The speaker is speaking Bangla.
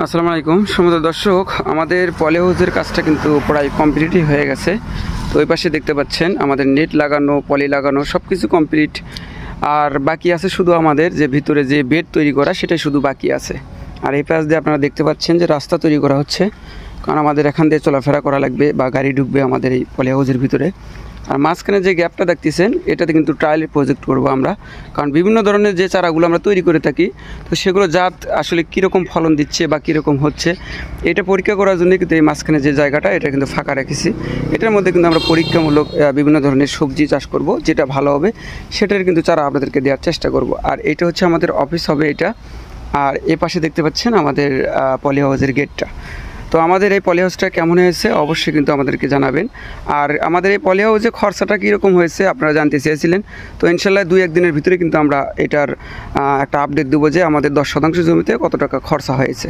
আসসালামু আলাইকুম সম্মানিত দর্শক, আমাদের পলি হাউসের কাজটা কিন্তু প্রায় কমপ্লিটই হয়ে গেছে। তো ওই পাশে দেখতে পাচ্ছেন আমাদের নেট লাগানো, পলি লাগানো সব কিছু কমপ্লিট। আর বাকি আছে শুধু আমাদের যে ভিতরে যে বেড তৈরি করা, সেটাই শুধু বাকি আছে। আর এই পাশ দিয়ে আপনারা দেখতে পাচ্ছেন যে রাস্তা তৈরি করা হচ্ছে, কারণ আমাদের এখান দিয়ে চলাফেরা করা লাগবে বা গাড়ি ঢুকবে আমাদের এই পলি হাউসের ভিতরে। আর মাঝখানে যে গ্যাপটা দেখতেছেন, এটাতে কিন্তু ট্রায়ালের প্রজেক্ট করব আমরা, কারণ বিভিন্ন ধরনের যে চারাগুলো আমরা তৈরি করে থাকি, তো সেগুলো জাত আসলে কীরকম ফলন দিচ্ছে বা কীরকম হচ্ছে, এটা পরীক্ষা করার জন্য কিন্তু এই মাঝখানে যে জায়গাটা, এটা কিন্তু ফাঁকা রেখেছি। এটার মধ্যে কিন্তু আমরা পরীক্ষামূলক বিভিন্ন ধরনের সবজি চাষ করব, যেটা ভালো হবে সেটার কিন্তু চারা আপনাদেরকে দেওয়ার চেষ্টা করব। আর এটা হচ্ছে আমাদের অফিস হবে এটা। আর এ পাশে দেখতে পাচ্ছেন আমাদের পলি হাউসের গেটটা। তো আমাদের এই পলি হাউসটা কেমন হয়েছে অবশ্যই কিন্তু আমাদেরকে জানাবেন। আর আমাদের এই পলি হাউসে খরচাটা কীরকম হয়েছে আপনারা জানতে চেয়েছিলেন। তো ইনশাল্লাহ 2-1 দিনের ভিতরে কিন্তু আমরা এটার একটা আপডেট দেবো যে আমাদের 10% জমিতে কত টাকা খরচা হয়েছে।